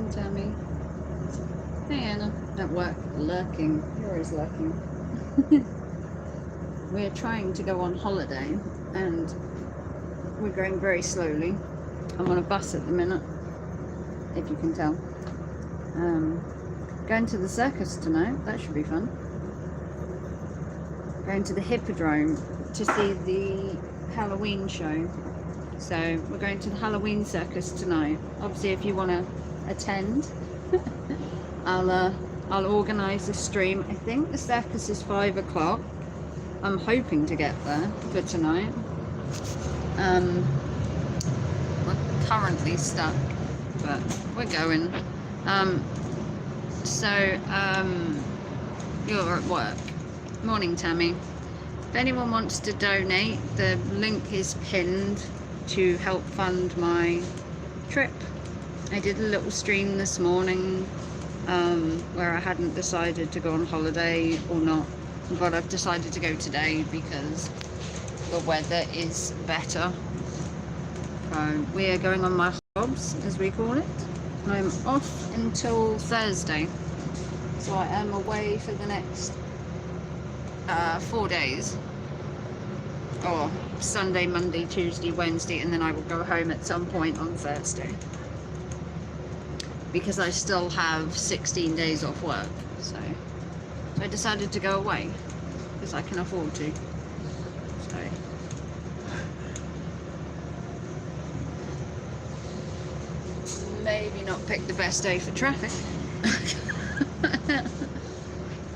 Morning, Tammy. Hey, Anna. At work, lurking. You're always lurking. We're trying to go on holiday, and we're going very slowly. I'm on a bus at the minute, if you can tell. Going to the circus tonight. That should be fun. Going to the Hippodrome to see the Halloween show. So we're going to the Halloween circus tonight. Obviously, if you want to attend, I'll organise a stream. I think the circus is 5 o'clock. I'm hoping to get there for tonight. We're currently stuck, but we're going. You're at work. Morning, Tammy. If anyone wants to donate, the link is pinned to help fund my trip. I did a little stream this morning where I hadn't decided to go on holiday or not, but I've decided to go today because the weather is better. So we are going on my hobs, as we call it. I'm off until Thursday, so I am away for the next 4 days, or Sunday, Monday, Tuesday, Wednesday, and then I will go home at some point on Thursday, because I still have 16 days off work. So I decided to go away because I can afford to. So maybe not pick the best day for traffic.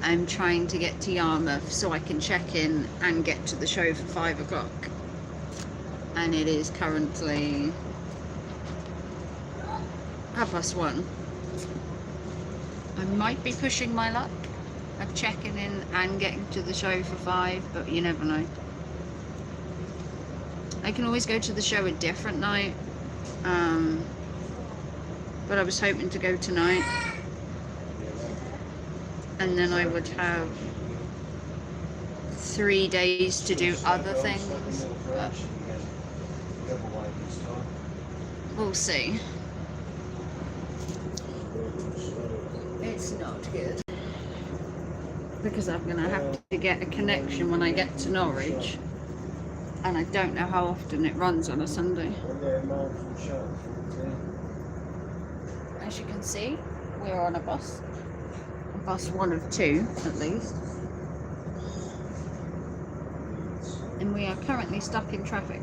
I'm trying to get to Yarmouth so I can check in and get to the show for 5 o'clock. And it is currently 1:30. I might be pushing my luck of checking in and getting to the show for 5, but you never know. I can always go to the show a different night. But I was hoping to go tonight, and then I would have 3 days to do other things, but we'll see. It's not good because I'm gonna have to get a connection when I get to Norwich, and I don't know how often it runs on a Sunday. As you can see, we're on a bus one of 2 at least, and we are currently stuck in traffic.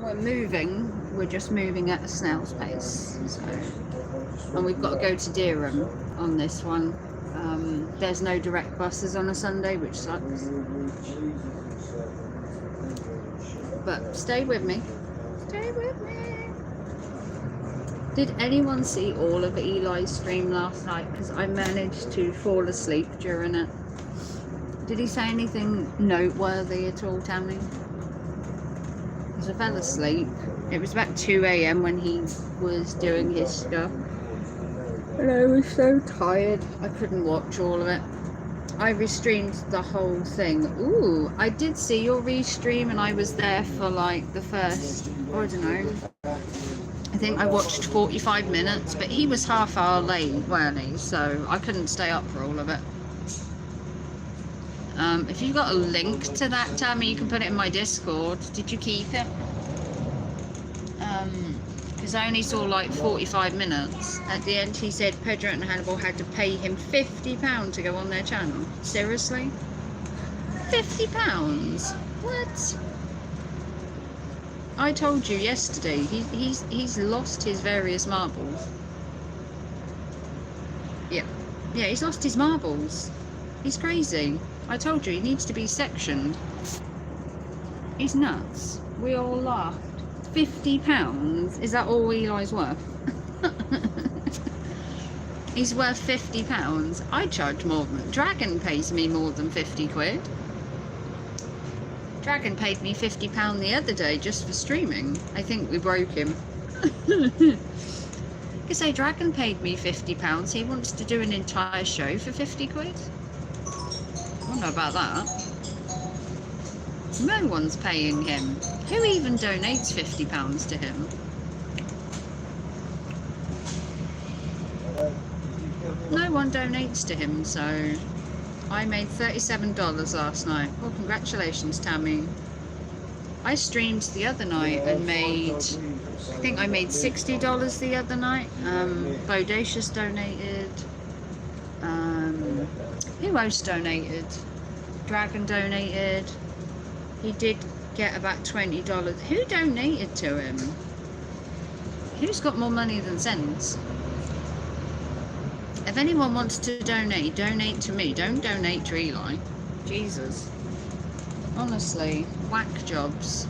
We're moving, we're just moving at a snail's pace, so. And we've got to go to Dereham on this one. There's no direct buses on a Sunday, which sucks, but stay with me. Stay with me. Did anyone see all of Eli's stream last night? Because I managed to fall asleep during it. Did he say anything noteworthy at all, Tammy? Because I fell asleep. It was about 2 AM when he was doing his stuff. And I was so tired, I couldn't watch all of it. I restreamed the whole thing. Ooh, I did see your restream, and I was there for like the first, I don't know, I think I watched 45 minutes, but he was half hour late, weren't he? So I couldn't stay up for all of it. If you got a link to that, Tammy, you can put it in my Discord. Did you keep it? Because I only saw like 45 minutes. At the end he said Pedro and Hannibal had to pay him £50 to go on their channel. Seriously? £50? What? I told you yesterday, he's lost his various marbles. Yeah, he's lost his marbles. He's crazy. I told you, he needs to be sectioned. He's nuts. We all laughed. £50? Is that all Eli's worth? He's worth £50. I charge more than... Dragon pays me more than 50 quid. Dragon paid me £50 the other day just for streaming. I think we broke him. You say Dragon paid me £50. He wants to do an entire show for 50 quid? I don't know about that. No one's paying him. Who even donates £50 to him? No one donates to him, so I made $37 last night. Well, congratulations, Tammy. I streamed the other night and made, I think I made $60 the other night. Bodacious donated. Who else donated? Dragon donated. He did get about $20. Who donated to him? Who's got more money than sense? If anyone wants to donate, donate to me. Don't donate to Eli. Jesus. Honestly, whack jobs.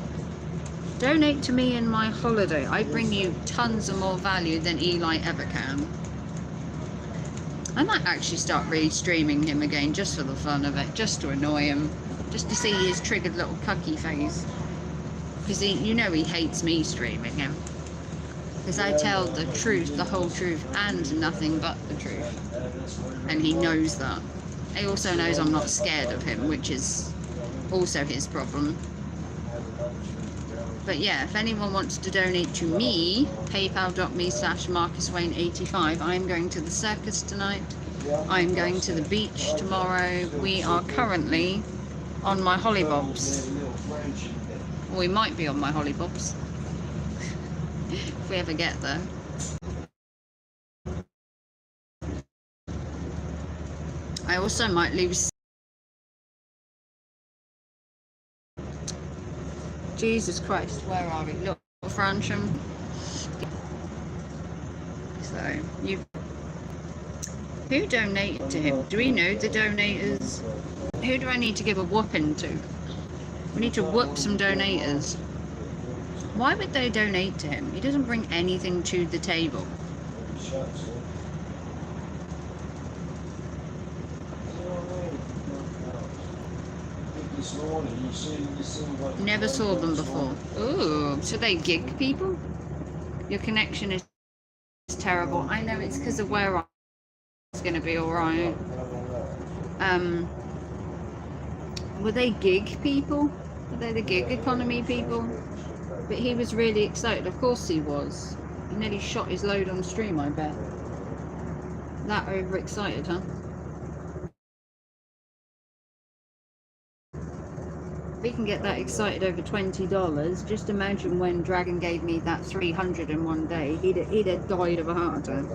Donate to me in my holiday. I bring you tons of more value than Eli ever can. I might actually start re-streaming him again just for the fun of it, just to annoy him, just to see his triggered little cucky face. Because you know he hates me streaming him. Because I tell the truth, the whole truth, and nothing but the truth. And he knows that. He also knows I'm not scared of him, which is also his problem. But yeah, if anyone wants to donate to me, paypal.me/MarcusWayne85. I'm going to the circus tonight. I'm going to the beach tomorrow. We are currently on my hollybobs. We might be on my hollybobs. If we ever get there. I also might lose. Jesus Christ, where are we? Look, Fransham. So, who donated to him? Do we know the donators? Who do I need to give a whooping to? We need to whoop some donators. Why would they donate to him? He doesn't bring anything to the table. Never saw them before. Ooh, so they gig people? Your connection is terrible. I know it's because of where I was going to be alright. Were they gig people? Were they the gig economy people? But he was really excited. Of course he was. He nearly shot his load on stream, I bet. That overexcited, huh? If he can get that excited over $20, just imagine when Dragon gave me that 300 in one day. He'd have died of a heart attack.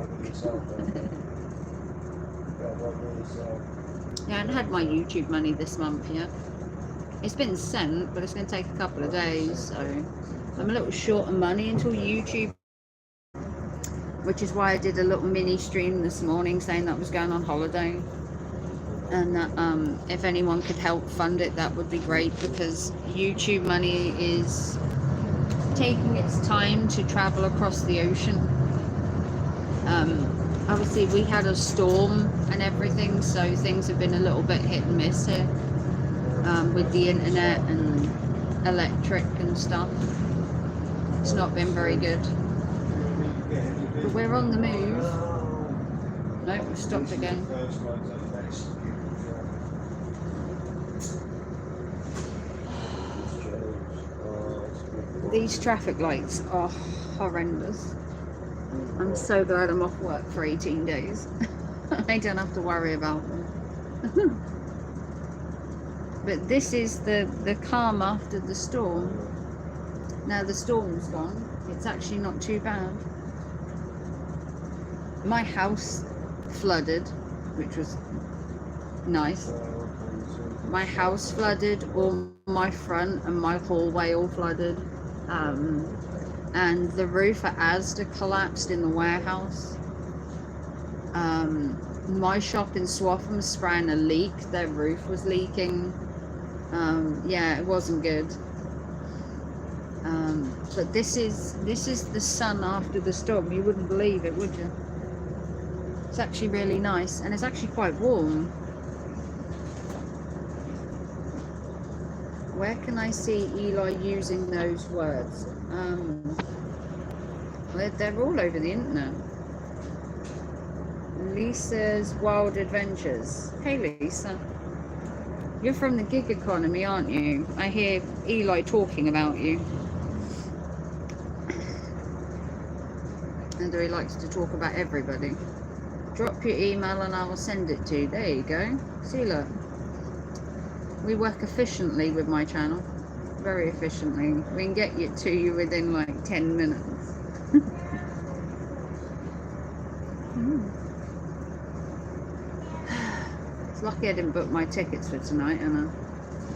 Yeah, I haven't had my YouTube money this month yet. It's been sent, but it's going to take a couple of days, so I'm a little short of money until YouTube, which is why I did a little mini stream this morning saying that I was going on holiday. And that if anyone could help fund it, that would be great, because YouTube money is taking its time to travel across the ocean. Obviously we had a storm and everything, so things have been a little bit hit and miss here with the internet and electric and stuff. It's not been very good, but we're on the move. Nope, we've stopped again. These traffic lights are horrendous. I'm so glad I'm off work for 18 days. I don't have to worry about them. But this is the calm after the storm. Now the storm's gone. It's actually not too bad. My house flooded, which was nice. My house flooded, all my front and my hallway all flooded. And the roof at Asda collapsed in the warehouse. My shop in Swaffham sprang a leak. Their roof was leaking. Yeah, it wasn't good. But this is the sun after the storm. You wouldn't believe it, would you? It's actually really nice, and it's actually quite warm. Where can I see Eli using those words? They're all over the internet. Lisa's Wild Adventures. Hey Lisa. You're from the gig economy, aren't you? I hear Eli talking about you. And he likes to talk about everybody. Drop your email and I will send it to you. There you go. See, look. We work efficiently with my channel. Very efficiently. We can get it to you within like 10 minutes. It's lucky I didn't book my tickets for tonight, and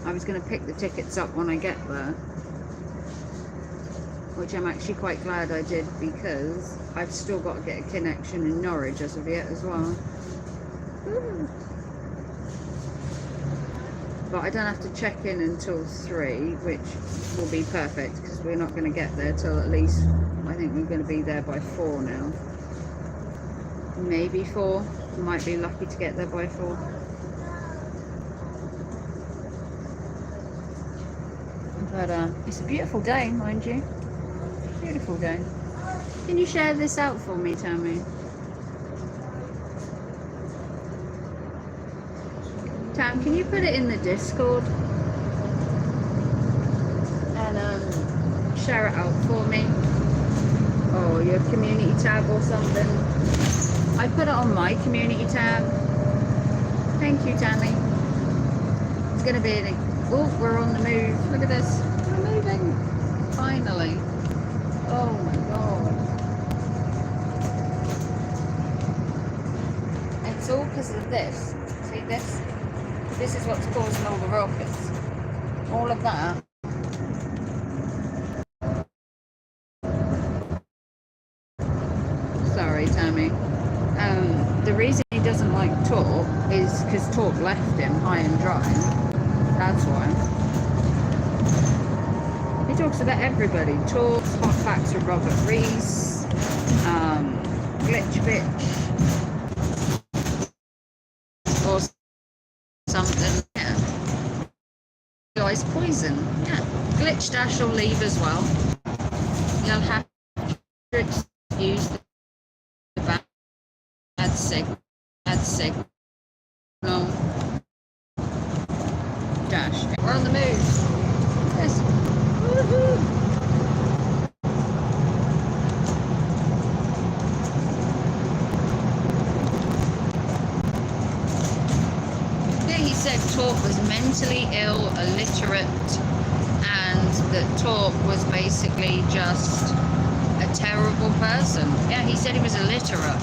I was going to pick the tickets up when I get there, which I'm actually quite glad I did, because I've still got to get a connection in Norwich as of yet as well. But I don't have to check in until 3, which will be perfect, because we're not going to get there till at least, I think we're going to be there by 4 now. Maybe 4. Might be lucky to get there by 4. But it's a beautiful day, mind you. Beautiful day. Can you share this out for me, Tammy? Tam, can you put it in the Discord? And share it out for me. Or your community tab or something. I put it on my community tab. Thank you, Tammy. It's going to be an... Oh, we're on the move. Look at this. We're moving. Finally. Oh my god. It's all because of this. See this? This is what's causing all the rockets. All of that. Sorry, Tammy. The reason he doesn't like Talk is because Talk left him high and dry. That's why. He talks about everybody. Talks, Hot Facts with Robert Reese, Glitch Bitch, or something. Yeah. Guys, Poison. Yeah. Glitch Dash will leave as well. You'll have to excuse the bad signal. No. Dash. We're on the move. Yes. Woohoo! Yeah, he said Talk was mentally ill, illiterate, and that Talk was basically just a terrible person. Yeah, he said he was illiterate.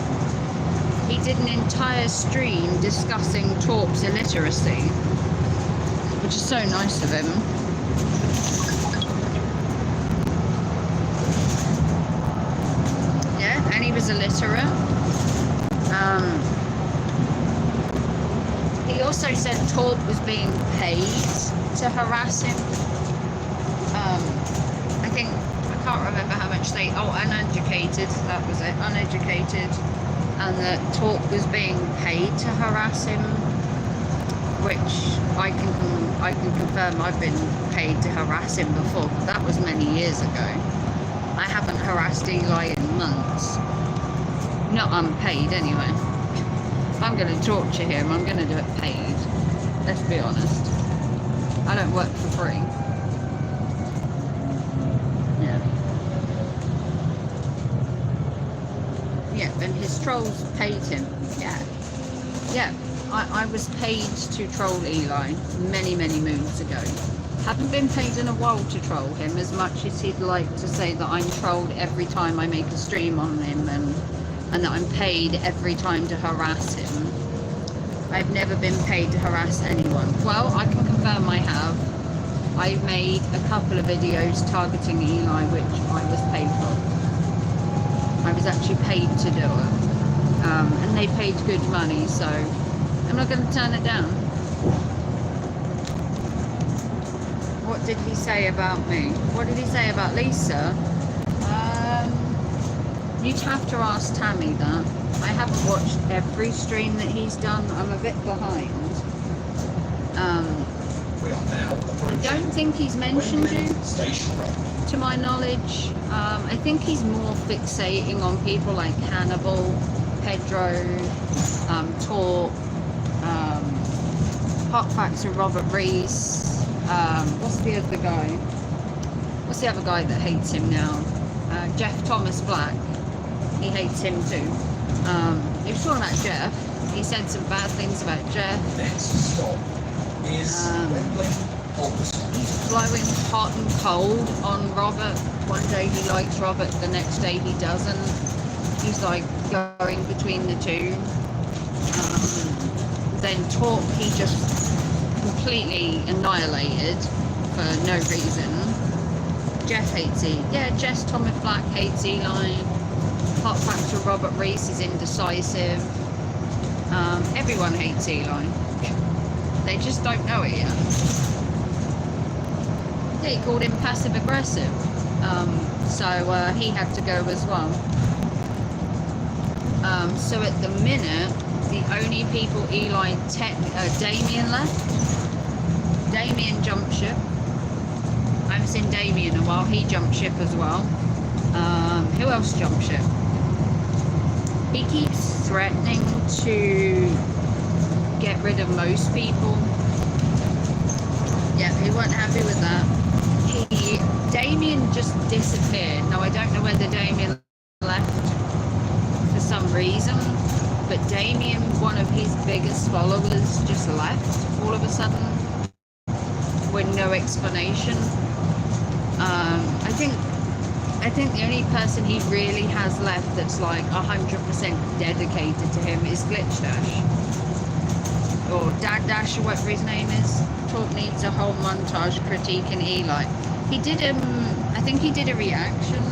He did an entire stream discussing Talk's illiteracy, which is so nice of him. Yeah, and he was illiterate. He also said Talk was being paid to harass him. I can't remember how much they... Oh, uneducated, that was it, uneducated. And that Talk was being paid to harass him, which I can confirm I've been paid to harass him before, but that was many years ago. I haven't harassed Eli in months. Not unpaid anyway. If I'm going to torture him, I'm going to do it paid. Let's be honest. I don't work for free. Yeah. Yeah, and his trolls paid him. Yeah. Yeah. I was paid to troll Eli many moons ago. Haven't been paid in a while to troll him, as much as he'd like to say that I'm trolled every time I make a stream on him, and that I'm paid every time to harass him. I've never been paid to harass anyone. Well, I can confirm I have. I made a couple of videos targeting Eli, which I was paid for. I was actually paid to do it. And they paid good money, so I'm not going to turn it down. What did he say about me? What did he say about Lisa? You'd have to ask Tammy that. I haven't watched every stream that he's done. I'm a bit behind. I don't think he's mentioned you, to my knowledge. I think he's more fixating on people like Hannibal, Pedro, Talk, Hot Factor Robert Rees. What's the other guy? What's the other guy that hates him now? Jeff Thomas Black. He hates him too. He was talking about Jeff. He said some bad things about Jeff. Next stop is he's blowing hot and cold on Robert. One day he likes Robert, the next day he doesn't. He's like going between the two. Then Talk he just completely annihilated for no reason. Jeff hates Eli. Yeah, Jess Thomas Black hates Eli. Hot Factor Robert Rees is indecisive. Everyone hates Eli. They just don't know it yet. Yeah, he called him passive aggressive. So he had to go as well. So at the minute, the only people Eli Damien left. Damien jumped ship. I haven't seen Damien in a while. He jumped ship as well. Who else jumped ship? He keeps threatening to get rid of most people. Yeah, he wasn't happy with that. Damien just disappeared. Now I don't know whether Damien left for some reason, but Damien, one of his biggest followers, just left all of a sudden with no explanation. I think the only person he really has left that's like 100% dedicated to him is Glitch Dash. Or Dad Dash, or whatever his name is. Talk needs a whole montage critiquing Eli. He did I think he did a reaction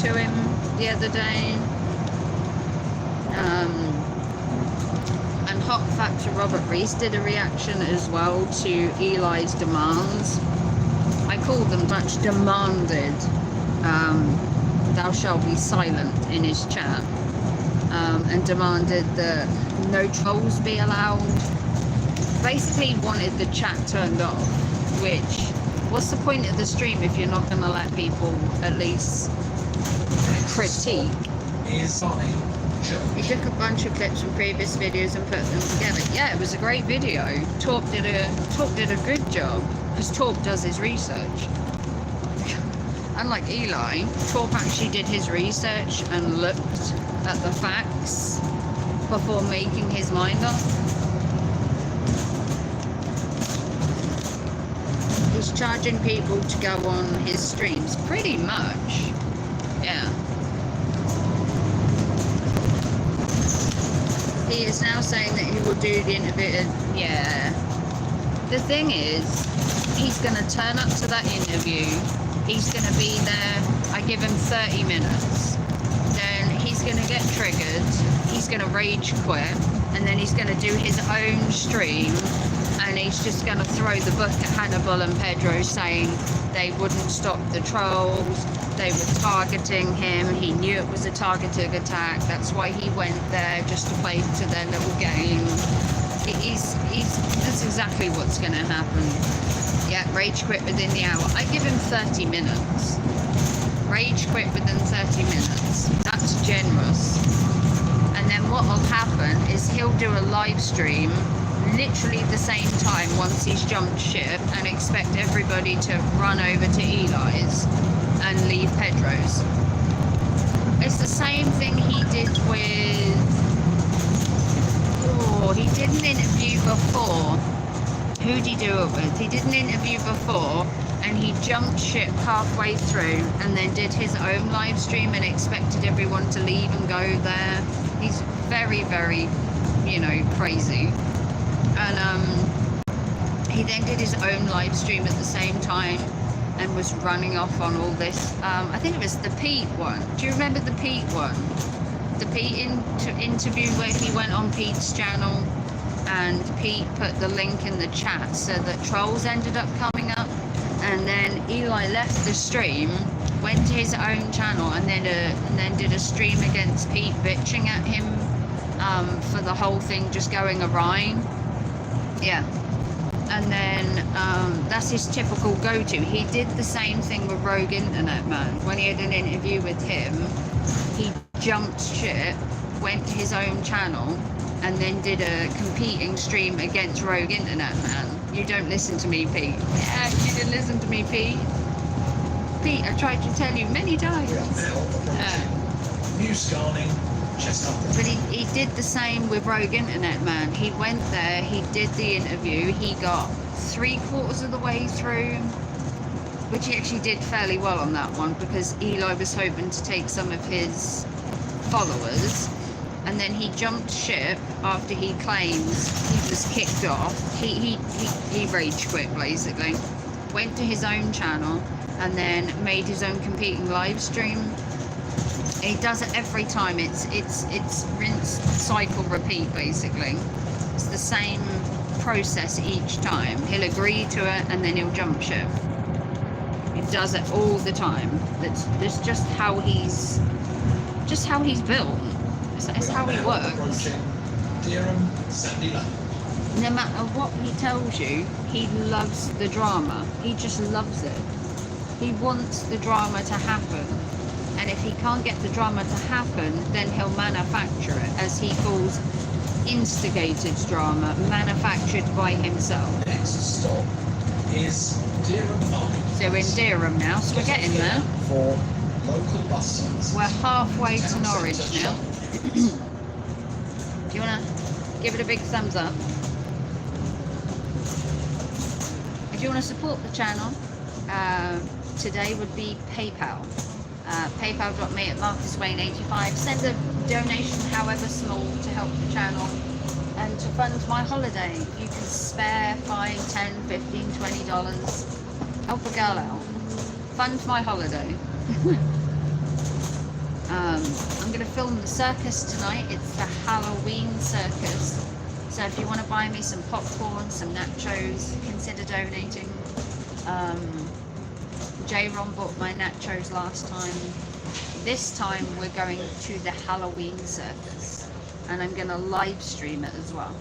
to him the other day. And Hot Factor Robert Rees did a reaction as well to Eli's demands. I called them much demanded. Thou shalt be silent in his chat. And demanded that no trolls be allowed. Basically wanted the chat turned off, which, what's the point of the stream if you're not going to let people at least critique? He took a bunch of clips from previous videos and put them together. Yeah, it was a great video. Talk did a good job, because Talk does his research. Unlike Eli, Talk actually did his research and looked at the facts before making his mind up. He's charging people to go on his streams, pretty much. Yeah. He is now saying that he will do the interview. Yeah. The thing is, he's going to turn up to that interview. He's going to be there. I give him 30 minutes. Then he's going to get triggered. He's going to rage quit. And then he's going to do his own stream. And he's just going to throw the book at Hannibal and Pedro, saying they wouldn't stop the trolls. They were targeting him. He knew it was a targeted attack. That's why he went there, just to play to their little game. That's exactly what's going to happen. Yeah, rage quit within the hour. I give him 30 minutes. Rage quit within 30 minutes. That's generous. And then what will happen is he'll do a live stream literally the same time once he's jumped ship, and expect everybody to run over to Eli's and leave Pedro's. It's the same thing he did with... Oh, he did an interview before. Who'd he do it with? He did an interview before, and he jumped ship halfway through, and then did his own live stream and expected everyone to leave and go there. He's very, very, crazy. And he then did his own live stream at the same time and was running off on all this. I think it was the Pete one. Do you remember the Pete one? The Pete interview where he went on Pete's channel and Pete put the link in the chat so that trolls ended up coming up, and then Eli left the stream, went to his own channel, and then did a stream against Pete, bitching at him for the whole thing just going awry. Yeah. And then that's his typical go-to. He did the same thing with Rogue Internet Man. When he had an interview with him, he jumped ship, went to his own channel, and then did a competing stream against Rogue Internet Man. You don't listen to me, Pete. Yeah, you didn't listen to me, Pete. Pete, I tried to tell you many times. We are now approaching New Scarning, Chestnut. But he did the same with Rogue Internet Man. He went there, he did the interview, he got 3/4 of the way through, which he actually did fairly well on that one, because Eli was hoping to take some of his followers, and then he jumped ship after he claims he was kicked off. He rage quit, basically. Went to his own channel and then made his own competing live stream. He does it every time. It's rinse, cycle, repeat, basically. It's the same process each time. He'll agree to it and then he'll jump ship. He does it all the time. That's just how he's built. It's how he works. No matter what he tells you, he loves the drama. He just loves it. He wants the drama to happen. And if he can't get the drama to happen, then he'll manufacture it, as he calls instigated drama, manufactured by himself. Next stop is Dereham Market. So we're in Dereham now, so we're getting there. For local bus services. We're halfway to Norwich now. Do you want to give it a big thumbs up? If you want to support the channel, today would be PayPal. PayPal.me at MarcusWayne85. Send a donation, however small, to help the channel and to fund my holiday. You can spare $5, $10, $15, $20. Help a girl out. Fund my holiday. I'm going to film the circus tonight. It's the Halloween circus. So if you want to buy me some popcorn, some nachos, consider donating. J-Ron bought my nachos last time. This time we're going to the Halloween circus, and I'm going to live stream it as well.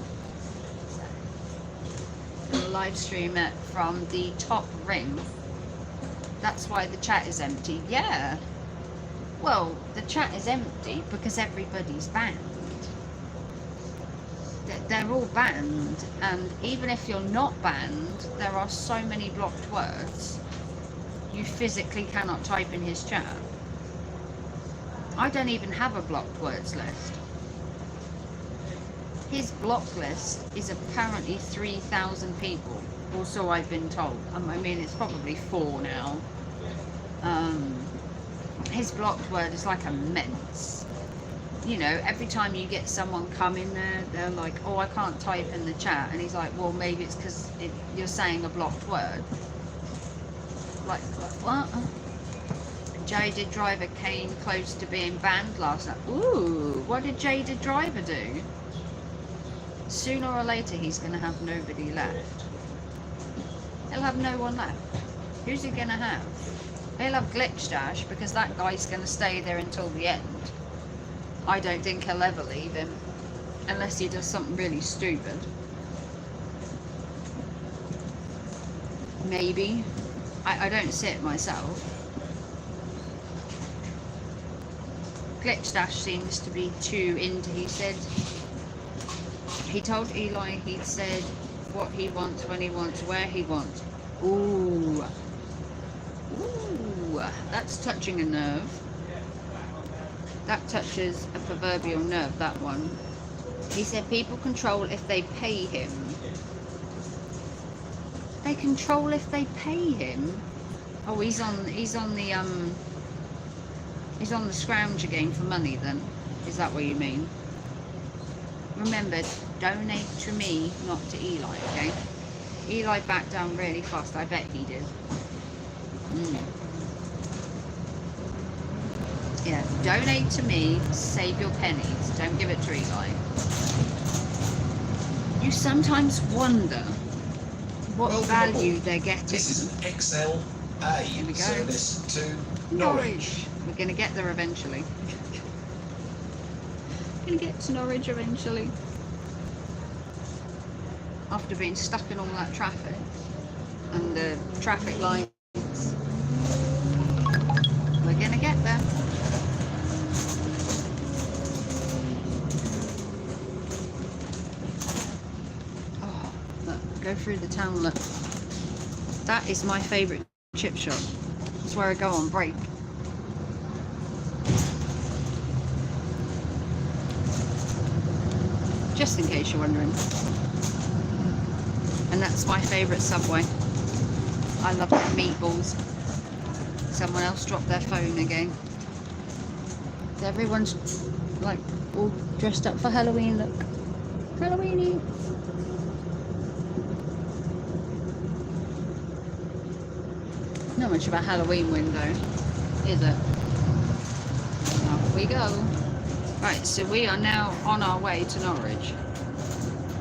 I'm going to live stream it from the top ring. That's why the chat is empty. Yeah. Well, the chat is empty because everybody's banned. They're all banned, and even if you're not banned, there are so many blocked words. You physically cannot type in his chat. I don't even have a blocked words list. His block list is apparently 3,000 people, or so I've been told. I mean, it's probably 4 now. His blocked word is like immense. You know, every time you get someone come in there, they're like, oh, I can't type in the chat. And he's like, well, maybe it's because you're saying a blocked word. Like what? Jaded Driver came close to being banned last night. Ooh, what did Jaded Driver do? Sooner or later, he's going to have nobody left. He'll have no one left. Who's he going to have? He'll have Glitch Dash, because that guy's going to stay there until the end. I don't think he'll ever leave him, unless he does something really stupid. Maybe. I don't see it myself. Glitch Dash seems to be too into, he said, he told Eli he'd said what he wants, when he wants, where he wants. Ooh. Ooh, that's touching a nerve. That touches a proverbial nerve, that one. He said people control if they pay him. They control if they pay him. Oh, he's on the scrounger game for money then. Is that what you mean? Remember, donate to me, not to Eli, okay? Eli backed down really fast, I bet he did. Yeah, donate to me, save your pennies. Don't give it to Eli. You sometimes wonder what value they're getting. This is an XLA Here we go. service to Norwich. We're going to get there eventually. Going to get to Norwich eventually. After being stuck in all that traffic and the traffic lights. We're going to get there. Go through the town, look. That is my favourite chip shop. It's where I go on break. Just in case you're wondering. And that's my favourite Subway. I love their meatballs. Someone else dropped their phone again. Everyone's like all dressed up for Halloween, look. Halloweeny. Not much of a Halloween window, is it? Off we go. Right, so we are now on our way to Norwich.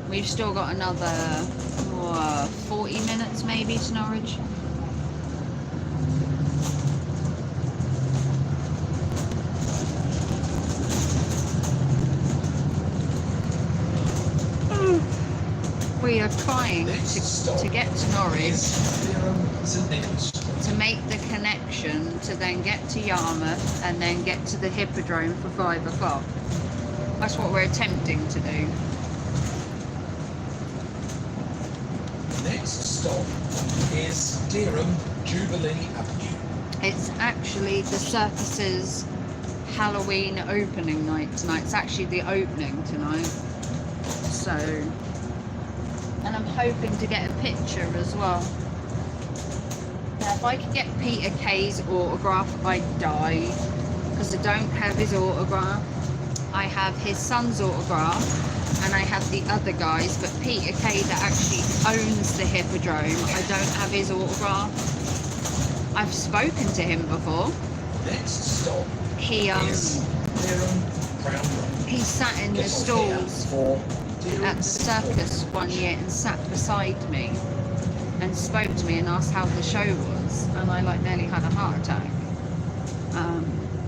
We've still got another 40 minutes maybe to Norwich. We are trying to get to Norwich to make the connection to then get to Yarmouth and then get to the Hippodrome for 5 o'clock. That's what we're attempting to do. Next stop is Dereham Jubilee Avenue. It's actually the circus's Halloween opening night tonight. It's actually the opening tonight. So, and I'm hoping to get a picture as well. Now, if I could get Peter Kay's autograph, I'd die, because I don't have his autograph. I have his son's autograph, and I have the other guys, but Peter Kay that actually owns the Hippodrome, I don't have his autograph. I've spoken to him before. Next stop He is Dereham Crown Road. he sat in the stalls at the circus one year and sat beside me and spoke to me and asked how the show was, and I like nearly had a heart attack.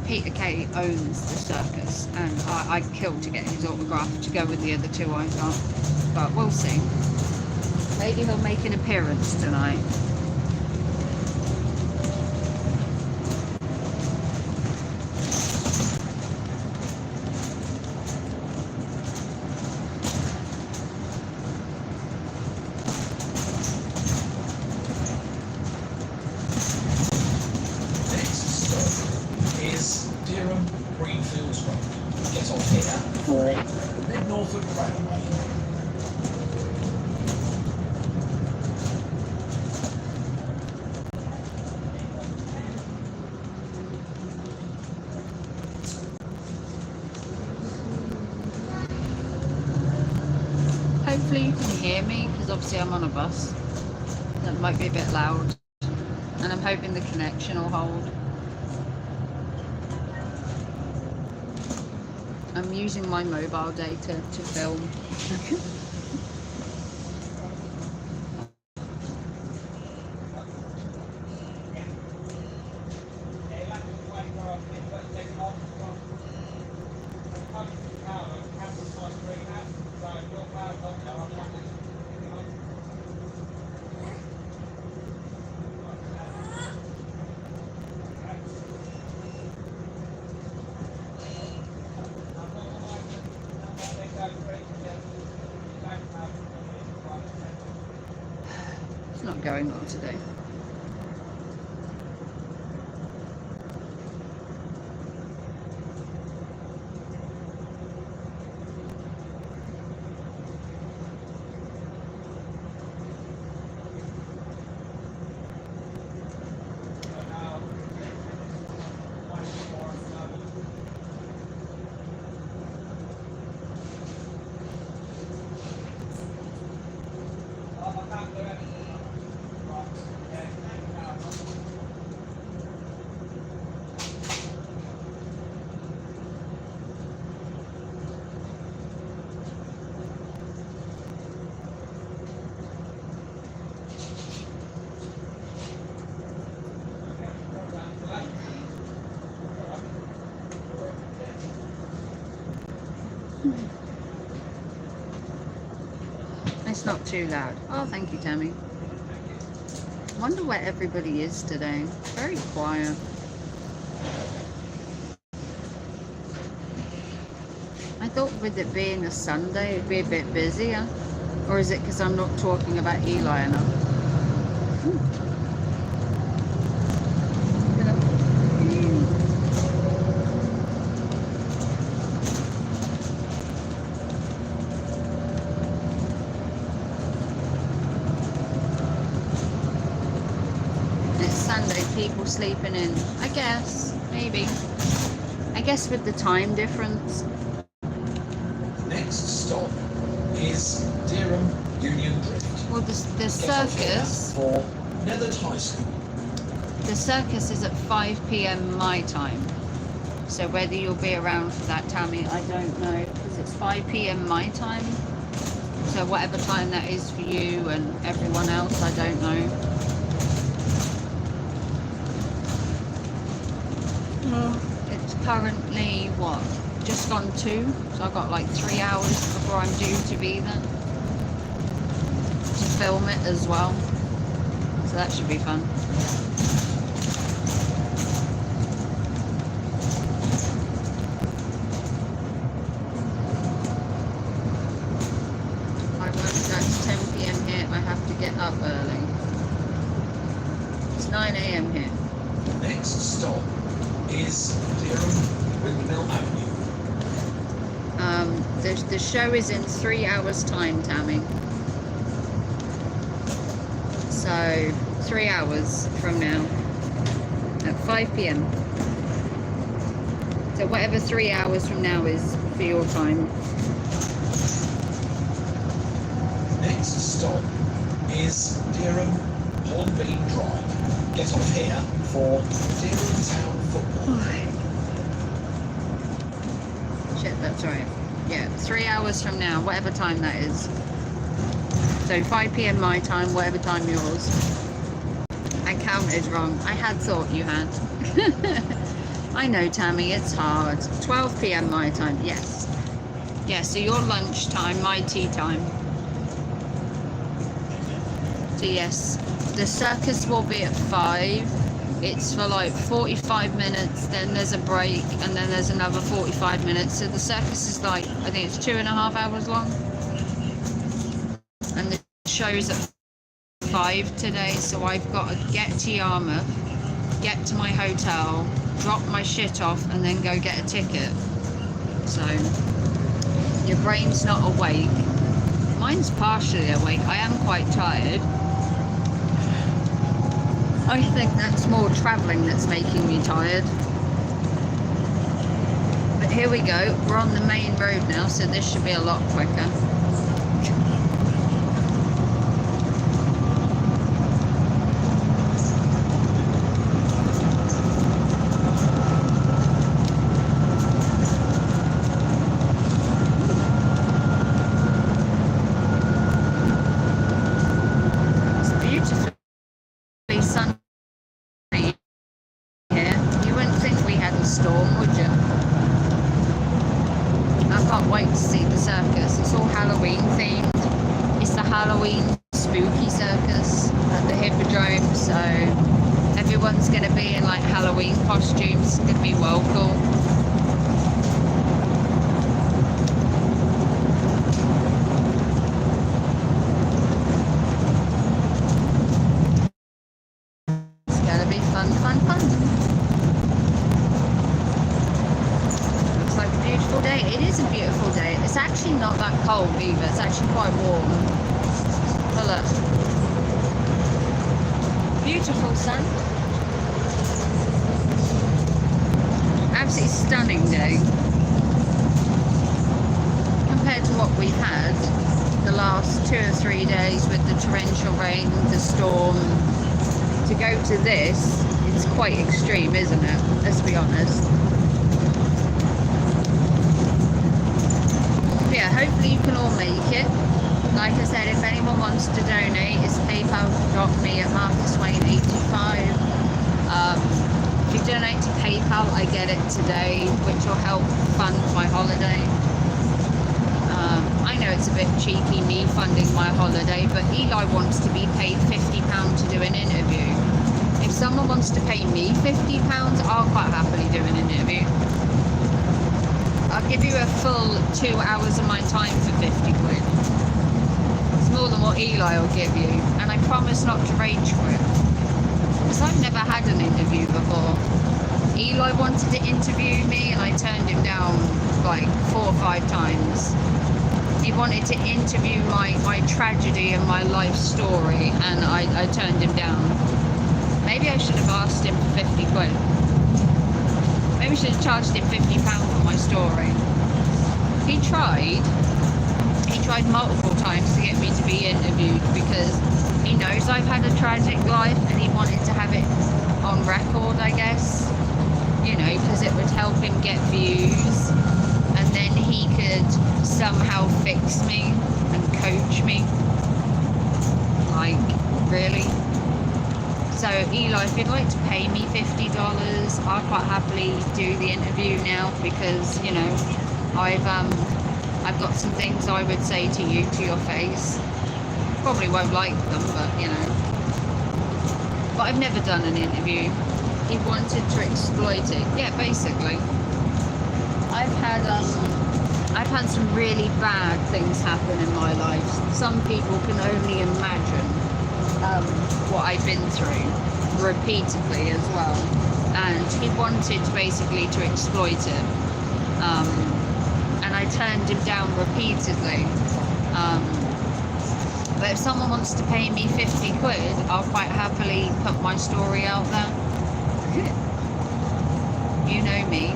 Peter Kay owns the circus, and I'd kill to get his autograph to go with the other two I got, but we'll see. Maybe he'll make an appearance tonight. Norfolk Railway. Hopefully you can hear me, because obviously I'm on a bus. That might be a bit loud, and I'm hoping the connection will hold. I'm using my mobile data to film. It's not going well today. It's not too loud. Oh, thank you, Tammy. Wonder where everybody is today. Very quiet. I thought with it being a Sunday, it'd be a bit busier. Or is it because I'm not talking about Eli enough? It's Sunday, people sleeping in. I guess, maybe. I guess with the time difference. Next stop is Dereham Union Drift. Well, the circus. For Netherwood High School. The circus is at 5 p.m. my time. So whether you'll be around for that, Tammy, I don't know. Because it's 5 p.m. my time. So whatever time that is for you and everyone else, I don't know. It's currently, what, just gone 2? So I've got like 3 hours before I'm due to be there. To film it as well. So that should be fun. That's 10 p.m. here. I have to get up early. It's 9 a.m. here. Next stop is Dereham Windmill Avenue. The show is in 3 hours time, Tammy. So 3 hours from now at 5 p.m. So whatever 3 hours from now is for your time. Next stop is Dereham Hornbeam Drive. Get off here for Dereham Town Football. Shit, that's right. Yeah, 3 hours from now, whatever time that is. So 5 p.m. my time, whatever time yours. I counted wrong. I had thought you had. I know, Tammy, it's hard. 12 p.m. my time, yes. Yeah, so your lunch time, my tea time. So yes, the circus will be at 5. It's for like 45 minutes, then there's a break, and then there's another 45 minutes. So the circus is like, I think it's 2.5 hours long. And the show's at 5 today, so I've got to get to Yarmouth, get to my hotel, drop my shit off, and then go get a ticket. So your brain's not awake. Mine's partially awake. I am quite tired. I think that's more travelling that's making me tired. But here we go. We're on the main road now, so this should be a lot quicker. Costumes, it's gonna be well cool. It's gonna be fun. Looks like a beautiful day. It is a beautiful day. It's actually not that cold either. It's actually quite warm. But look. Beautiful sun. Absolutely stunning day compared to what we've had the last 2 or 3 days with the torrential rain, the storm. To go to this, it's quite extreme, isn't it? Let's be honest. But yeah, hopefully you can all make it. Like I said, if anyone wants to donate, it's paypal.me at marcuswain85. If you donate to PayPal, I get it today, which will help fund my holiday. I know it's a bit cheeky, me funding my holiday, but Eli wants to be paid £50 to do an interview. If someone wants to pay me £50, I'll quite happily do an interview. I'll give you a full 2 hours of my time for 50 quid. Eli will give you, and I promise not to rage quit. Because I've never had an interview before. Eli wanted to interview me and I turned him down like 4 or 5 times. He wanted to interview my tragedy and my life story, and I turned him down. Maybe I should have asked him for 50 quid. Maybe I should have charged him £50 for my story. He tried multiple times to get me to be interviewed because he knows I've had a tragic life and he wanted to have it on record, I guess. You know, because it would help him get views, and then he could somehow fix me and coach me. Like, really? So Eli, if you'd like to pay me $50, I'll quite happily do the interview now, because, you know, I've got some things I would say to you to your face. Probably won't like them, but you know. But I've never done an interview. He wanted to exploit it. Yeah, basically. I've had some really bad things happen in my life. Some people can only imagine what I've been through repeatedly as well. And he wanted basically to exploit it. And I turned him down repeatedly. But if someone wants to pay me 50 quid, I'll quite happily put my story out there. You know me.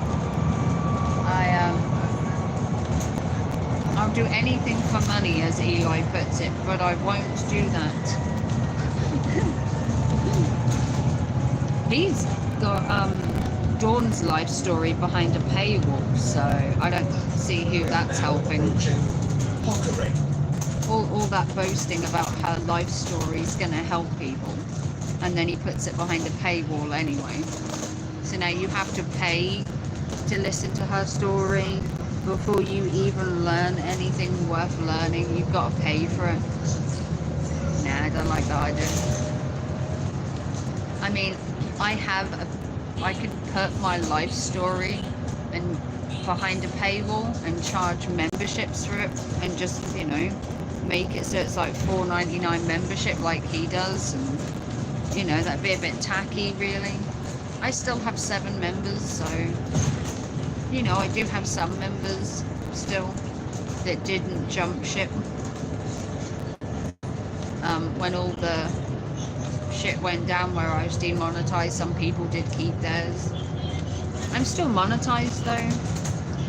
I'll do anything for money, as Eli puts it, but I won't do that. He's got Dawn's life story behind a paywall, so I don't see who that's helping. All that boasting about her life story is going to help people, and then he puts it behind a paywall anyway. So now you have to pay to listen to her story before you even learn anything worth learning. You've got to pay for it. Nah, I don't like that idea. I mean, I could put my life story and behind a paywall and charge memberships for it, and just, you know, make it so it's like $4.99 membership like he does, and you know, that'd be a bit tacky really. I still have 7 members, so you know, I do have some members still that didn't jump ship when all the shit went down where I was demonetized. Some people did keep theirs. I'm still monetized though,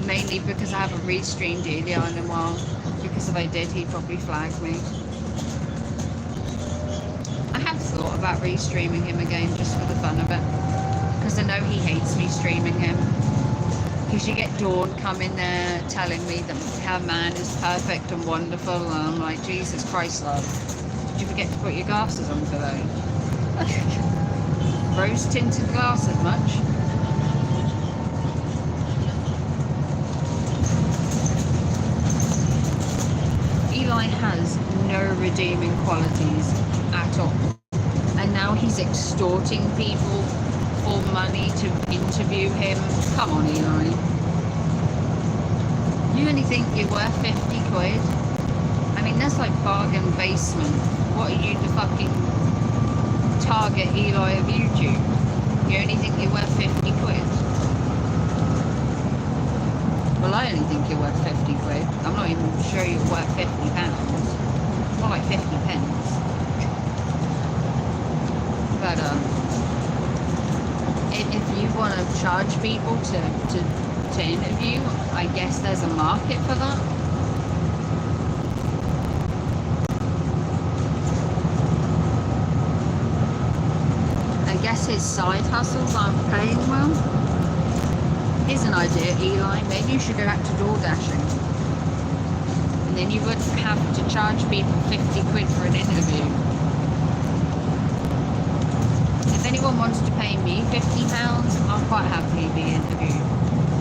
mainly because I haven't restreamed Eli in a while, because if I did, he'd probably flag me. I have thought about restreaming him again just for the fun of it, because I know he hates me streaming him. Because you get Dawn coming there telling me that her man is perfect and wonderful, and I'm like, Jesus Christ, love, did you forget to put your glasses on today? Rose tinted glasses much? Eli has no redeeming qualities at all, and now he's extorting people for money to interview him. Come on, Eli. You only think you're worth 50 quid? I mean, that's like bargain basement. What are you, the fucking target Eli of YouTube? You only think you're worth 50 quid? Well, I only think you're worth 50 quid. I'm not even sure you're worth 50 pounds. More like 50 pence. But, if you want to charge people to interview, I guess there's a market for that. I guess his side hustles aren't paying well. Here's an idea, Eli. Maybe you should go back to door dashing. And then you wouldn't have to charge people 50 quid for an interview. If anyone wants to pay me £50, I'll quite happily be interviewed.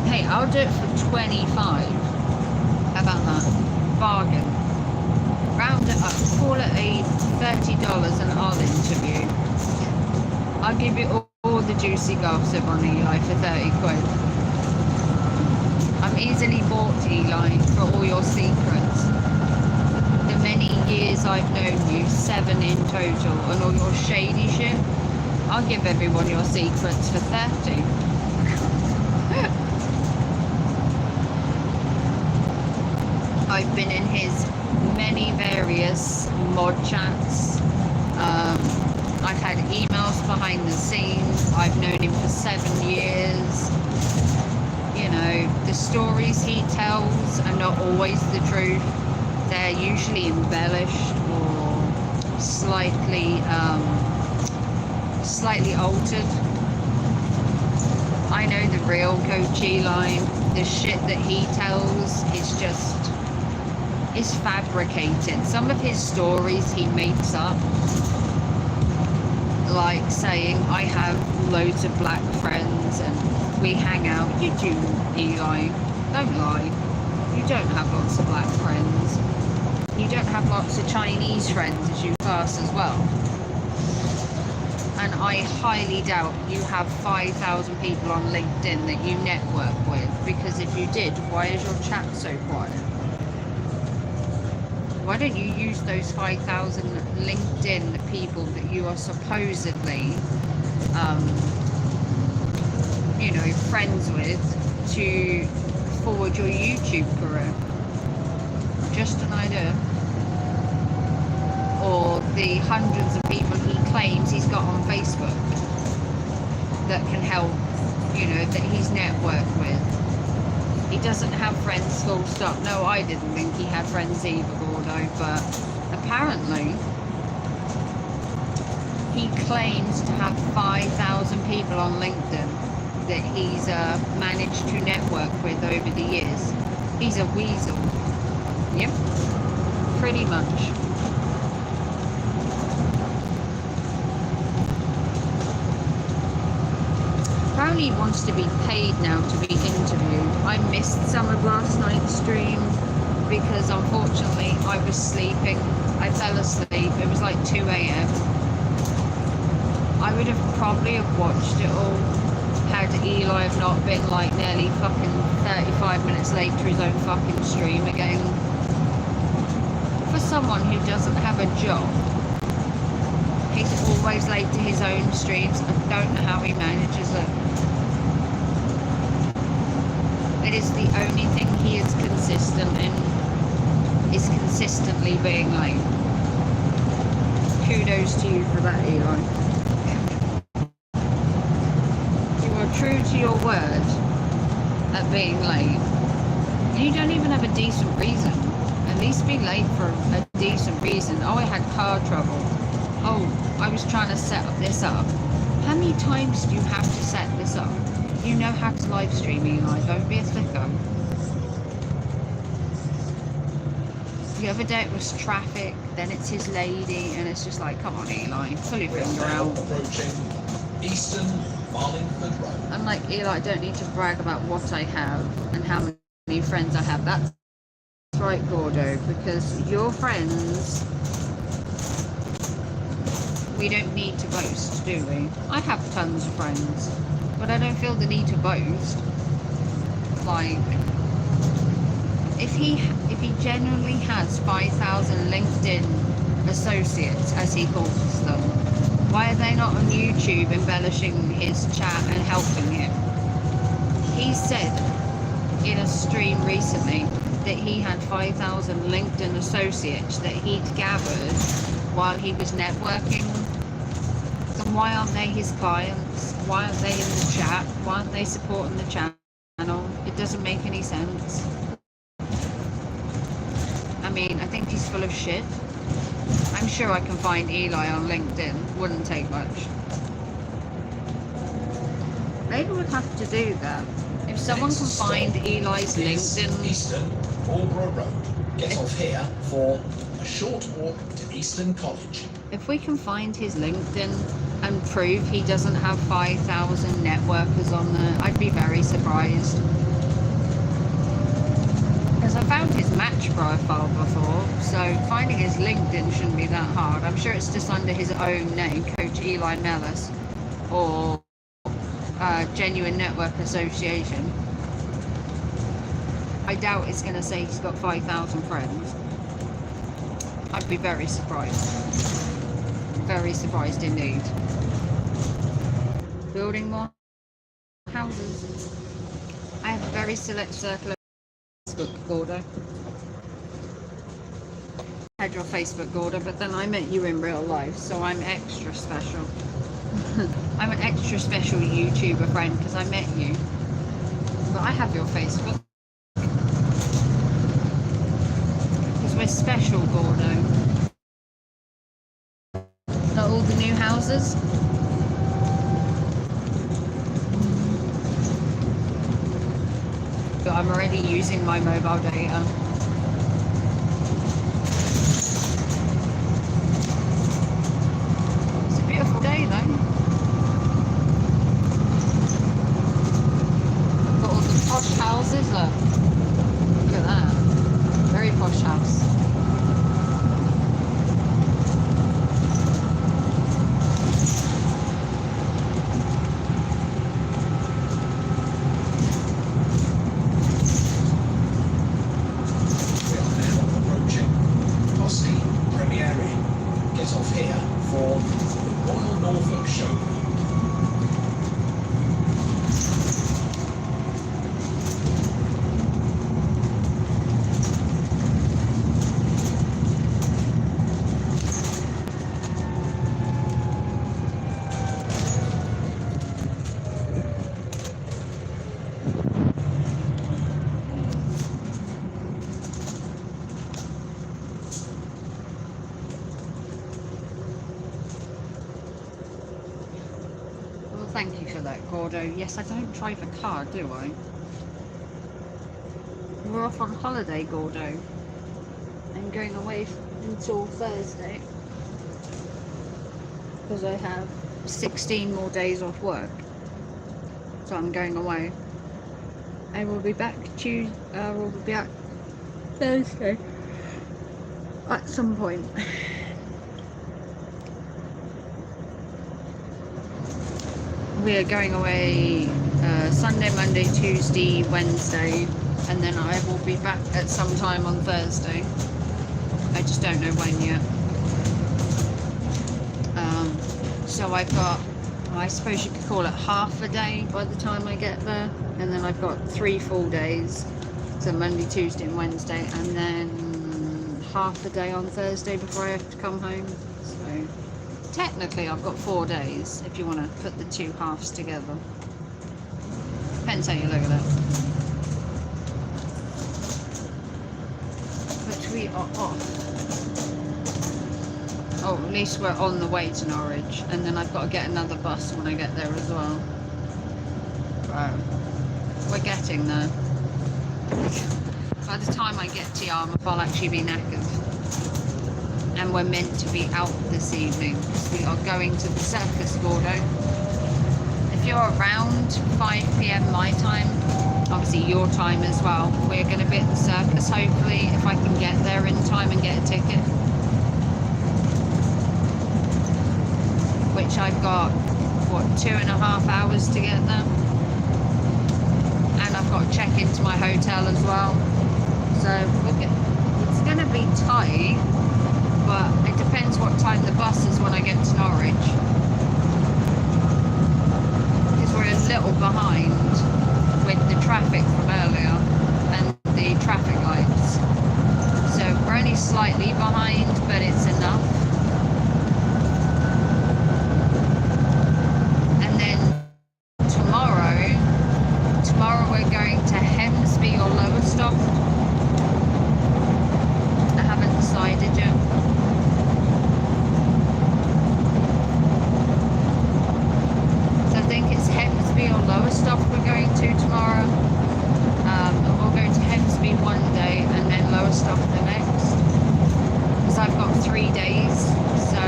Hey, I'll do it for 25. How about that? Bargain. Round it up. Call it a $30 and I'll interview. I'll give you all the juicy gossip on Eli for 30 quid. I'm easily bought, Eli, for all your secrets. The many years I've known you, 7 in total, and all your shady shit, I'll give everyone your secrets for 30. I've been in his many various mod chats. I've had emails behind the scenes. I've known him for 7 years. You know, the stories he tells are not always the truth. They're usually embellished or slightly altered. I know the real Coach Eli. The shit that he tells is fabricated. Some of his stories he makes up, like saying, I have loads of black friends and we hang out. You do, Eli. Don't lie. You don't have lots of black friends. You don't have lots of Chinese friends, as you class as well. And I highly doubt you have 5,000 people on LinkedIn that you network with, because if you did, why is your chat so quiet? Why don't you use those 5,000 LinkedIn people that you are supposedly, you know, friends with, to forward your YouTube career? Just an idea. Or the hundreds of people he claims he's got on Facebook that can help, you know, that he's networked with. He doesn't have friends, full stop. No, I didn't think he had friends either, Gordo, but apparently he claims to have 5,000 people on LinkedIn that he's managed to network with over the years. He's a weasel. Yep, pretty much. Apparently he wants to be paid now to be interviewed. I missed some of last night's stream because unfortunately I was sleeping. I fell asleep. It was like 2 a.m. I would have probably watched it all had Eli have not been like nearly fucking 35 minutes late to his own fucking stream again. For someone who doesn't have a job, he's always late to his own streams. I don't know how he manages it. It is the only thing he is consistent in, is consistently being late. Kudos to you for that, Eli. You are true to your word at being late. And you don't even have a decent reason. At least be late for a decent reason. Oh, I had car trouble. Oh, I was trying to set this up. How many times do you have to set this up? You know how to live stream, Eli. Don't be a sicko. The other day it was traffic, then it's his lady, and it's just like, come on, Eli, pull your finger out. Approaching Eastern Barlingford Road. I'm like, Eli, I don't need to brag about what I have and how many friends I have. That's right, Gordo, because your friends, we don't need to boast, do we? I have tons of friends, but I don't feel the need to boast. Like, if he genuinely has 5,000 LinkedIn associates, as he calls them, why are they not on YouTube embellishing his chat and helping him? He said in a stream recently that he had 5,000 LinkedIn associates that he'd gathered while he was networking. Then why aren't they his clients? Why aren't they in the chat? Why aren't they supporting the channel? It doesn't make any sense. I mean, I think he's full of shit. I'm sure I can find Eli on LinkedIn. Wouldn't take much. Maybe we'll have to do that. If someone can find Eli's LinkedIn... Eastern Marlborough Road. Get off here for a short walk to Eastern College. If we can find his LinkedIn and prove he doesn't have 5,000 networkers on there, I'd be very surprised. Because I found his match profile before, so finding his LinkedIn shouldn't be that hard. I'm sure it's just under his own name, Coach Eli Mellis, or Genuine Network Association. I doubt it's going to say he's got 5,000 friends. I'd be very surprised. Very surprised indeed. Building more houses. I have a very select circle of Facebook, Gordo. I had your Facebook, Gordo, but then I met you in real life, so I'm extra special. I'm an extra special YouTuber friend because I met you. But I have your Facebook. Because we're special, Gordo. Not all the new houses. But I'm already using my mobile data. It's a beautiful day though. Got all the posh houses, look at that. Very posh house. Thank you for that, Gordo. Yes, I don't drive a car, do I? We're off on holiday, Gordo. I'm going away until Thursday. Because I have 16 more days off work. So I'm going away. I will be back we'll be back Thursday. At some point. We are going away Sunday, Monday, Tuesday, Wednesday, and then I will be back at some time on Thursday. I just don't know when yet. So I've got, I suppose you could call it half a day by the time I get there, and then I've got 3 full days, so Monday, Tuesday and Wednesday, and then half a day on Thursday before I have to come home. So technically I've got 4 days if you want to put the 2 halves together. Depends how you look at it. But we are off. Oh, at least we're on the way to Norwich, and then I've got to get another bus when I get there as well. Wow. We're getting there. By the time I get to Yarmouth, I'll actually be knackered. And we're meant to be out this evening because we are going to the circus, Gordo. If you're around 5 PM my time, obviously your time as well, we're going to be at the circus hopefully, if I can get there in time and get a ticket. Which I've got, what, 2.5 hours to get there. And I've got to check into my hotel as well. So it's going to be tight. But it depends what time the bus is when I get to Norwich. Because we're a little behind with the traffic from earlier and the traffic lights. So we're only slightly behind, but it's enough. And then tomorrow we're going to Hemsby or Lowestoft. I haven't decided yet. Or Lowestoft we're going to tomorrow, and we'll go to Hemsby one day and then Lowestoft the next, because I've got 3 days, so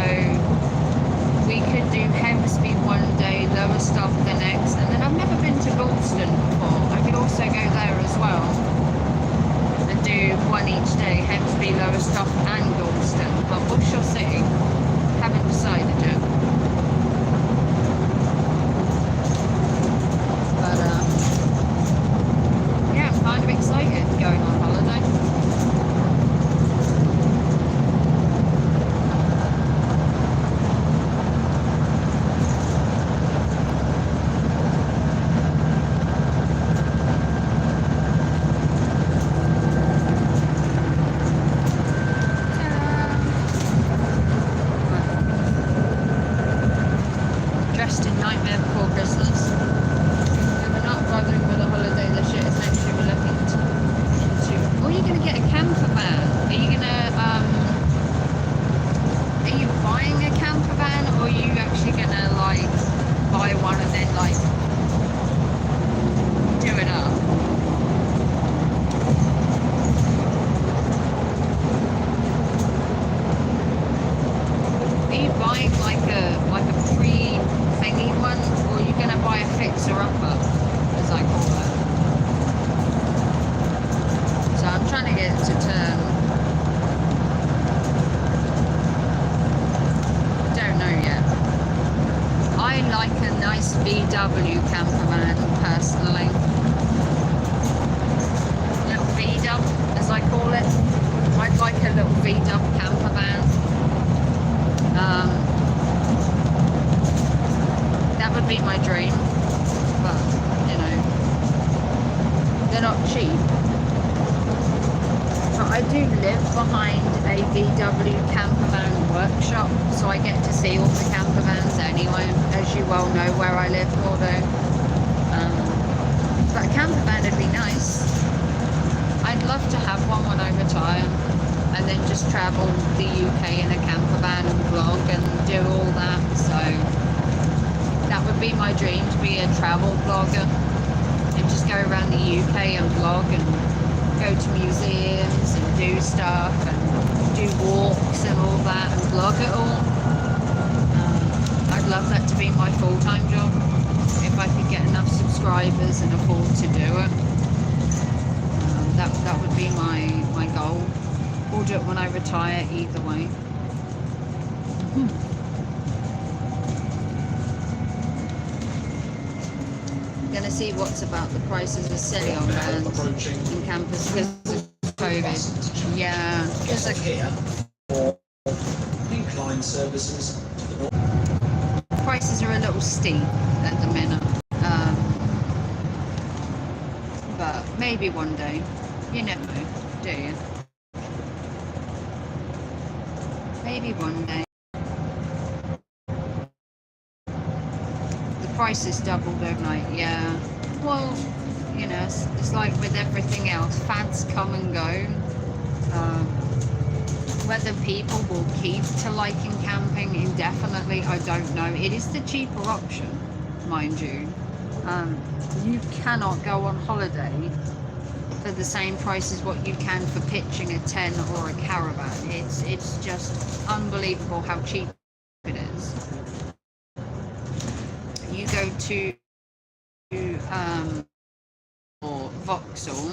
we could do Hemsby one day, Lowestoft the next, and then I've never been to Galston before. I could also go there as well and do one each day, Hemsby, Lowestoft and Galston, but we shall see. Haven't decided yet. Excited going on holiday. buying like a pre-thingy one, or are you gonna buy a fixer-upper, as I call it? So I'm trying to get it to turn. Don't know yet. I like a nice VW camper van personally. Little V-dub, as I call it. I'd like a little V-dub camper van. That would be my dream, but you know, they're not cheap. But I do live behind a VW camper van workshop, so I get to see all the camper vans anyway, as you well know where I live, although but a camper van would be nice. I'd love to have one when I retire, and then just travel the UK in a camper van and vlog and do all that. So that would be my dream, to be a travel vlogger and just go around the UK and vlog and go to museums and do stuff and do walks and all that and vlog it all. I'd love that to be my full-time job if I could get enough subscribers and afford to do it. That would be my goal. Or do it when I retire, either way. Gonna see what's about the prices are silly on vans and campers because of COVID. Yeah, Get off here for incline services to the north. Prices are a little steep at the minute, but maybe one day. You never know, do you? Maybe one day. The prices doubled overnight, yeah. Well, you know, it's like with everything else, fads come and go. Whether people will keep to liking camping indefinitely, I don't know. It is the cheaper option, mind you. You cannot go on holiday for the same price as what you can for pitching a tent or a caravan. It's just unbelievable how cheap it is. You go to or Vauxhall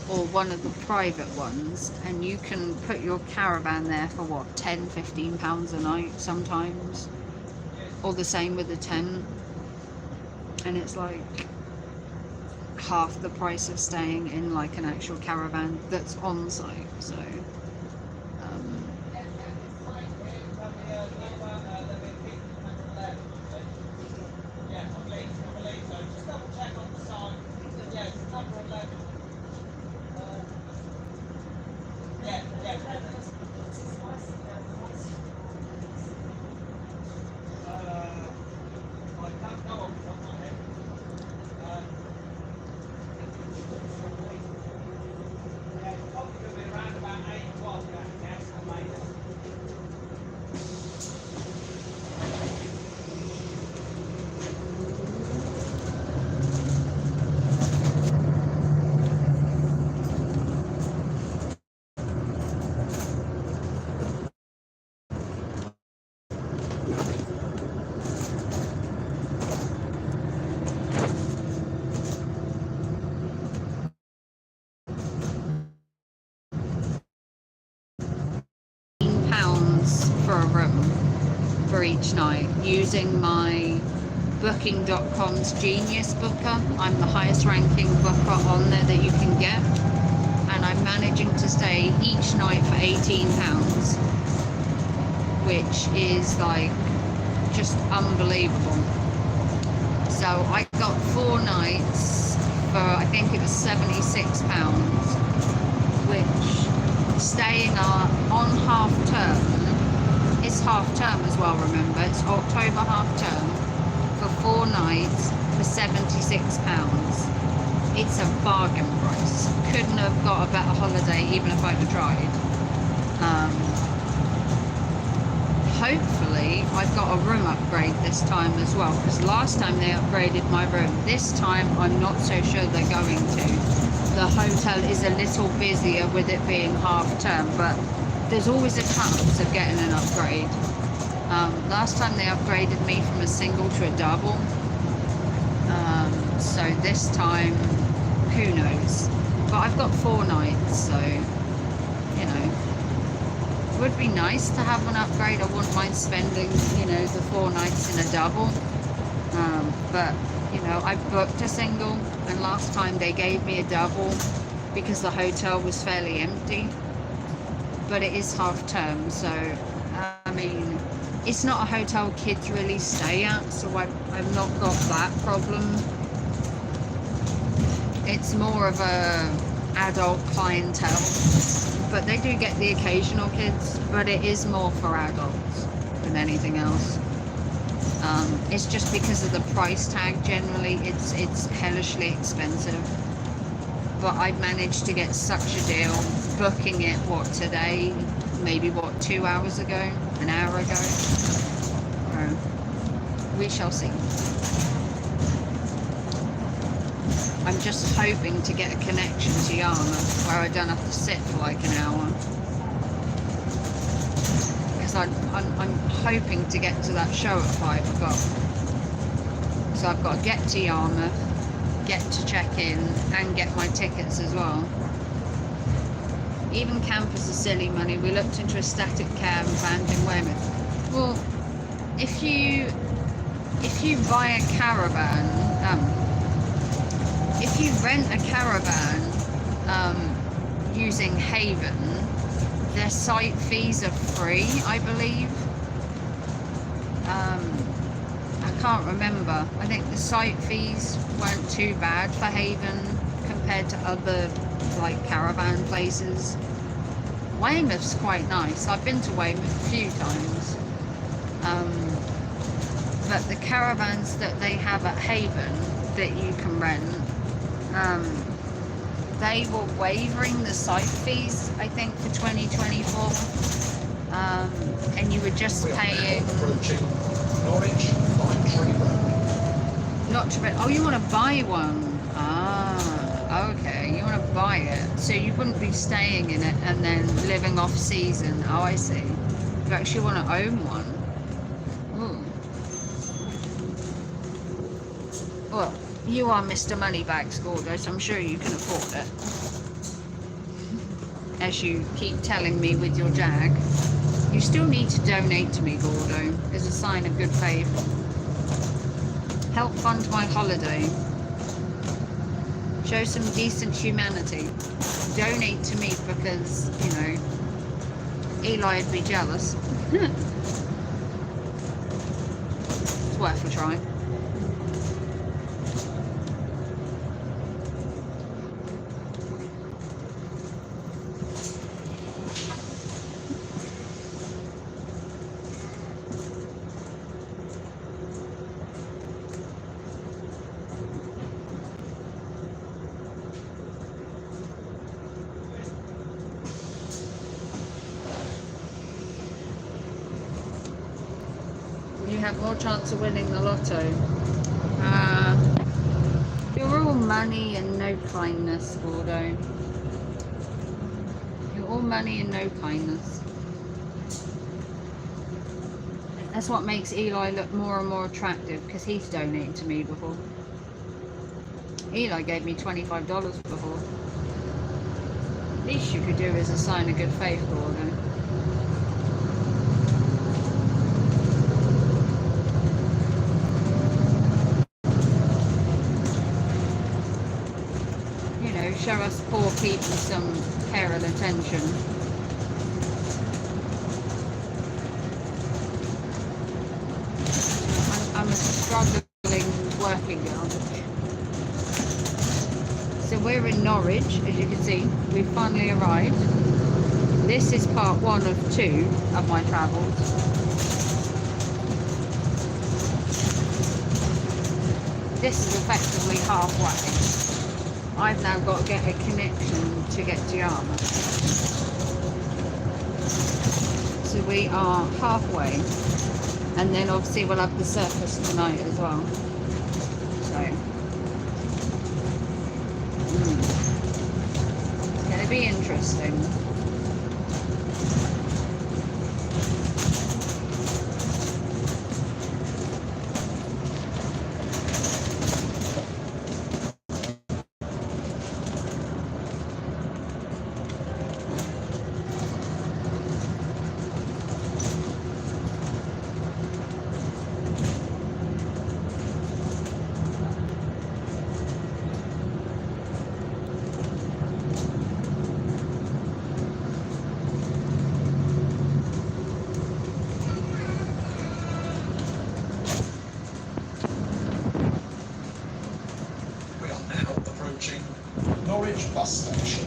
or one of the private ones, and you can put your caravan there for what, £10-15 a night sometimes, or the same with a tent, and it's like half the price of staying in like an actual caravan that's on site. So for a room for each night using my booking.com's Genius Booker. I'm the highest ranking booker on there that you can get, and I'm managing to stay each night for £18, which is like just unbelievable. So I got 4 nights for, I think it was £76, which staying on half term, it's half term as well, remember, it's October half term, for 4 nights for £76. It's a bargain price. Couldn't have got a better holiday even if I'd have tried. Hopefully I've got a room upgrade this time as well, because last time they upgraded my room. This time I'm not so sure they're going to. The hotel is a little busier with it being half term, but there's always a chance of getting an upgrade. Last time they upgraded me from a single to a double. So this time, who knows? But I've got 4 nights, so, you know, it would be nice to have an upgrade. I wouldn't mind spending, you know, the 4 nights in a double. But, you know, I booked a single, and last time they gave me a double because the hotel was fairly empty. But it is half term, so, I mean, it's not a hotel kids really stay at, so I've not got that problem. It's more of a adult clientele, but they do get the occasional kids, but it is more for adults than anything else. It's just because of the price tag. Generally it's hellishly expensive, but I've managed to get such a deal booking it, what, today, maybe what, 2 hours ago, an hour ago. We shall see. I'm just hoping to get a connection to Yarmouth where I don't have to sit for like an hour, because I'm hoping to get to that show at 5 o'clock. So I've got to get to Yarmouth, get to check in, and get my tickets as well. Even campers are silly money. We looked into a static caravan in Weymouth. Well, if you buy a caravan, if you rent a caravan using Haven, their site fees are free, I believe. I can't remember. I think the site fees weren't too bad for Haven compared to other like caravan places. Weymouth's quite nice. I've been to Weymouth a few times. But the caravans that they have at Haven that you can rent, they were waiving the site fees, I think, for 2024. And you were just paying... Approaching Norwich, Tree Road. Not to... Oh, you want to buy one? Ah, okay. You want to buy it. So you wouldn't be staying in it and then living off season. Oh, I see. You actually want to own one. Ooh. Well, you are Mr. Moneybags, Gordo, so I'm sure you can afford it. As you keep telling me with your Jag. You still need to donate to me, Gordo, as a sign of good faith. Help fund my holiday. Show some decent humanity. Donate to me because, you know, Eli would be jealous. It's worth a try. You have more chance of winning the lotto. You're all money and no kindness, Gordo. You're all money and no kindness. That's what makes Eli look more and more attractive, because he's donated to me before. Eli gave me $25 before. Least you could do is a sign of good faith, Gordo. Show us poor people some care and attention. I'm a struggling working girl. So we're in Norwich, as you can see. We've finally arrived. This is part 1 of 2 of my travels. This is effectively halfway. I've now got to get a connection to get to Yarmouth. So we are halfway, and then obviously we'll have the circus tonight as well. So it's going to be interesting. bus station.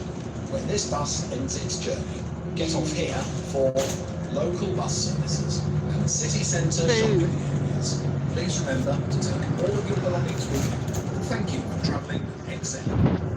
When this bus ends its journey, get off here for local bus services and city centre shopping areas. Please remember to take all of your belongings with you. Thank you for travelling with XL.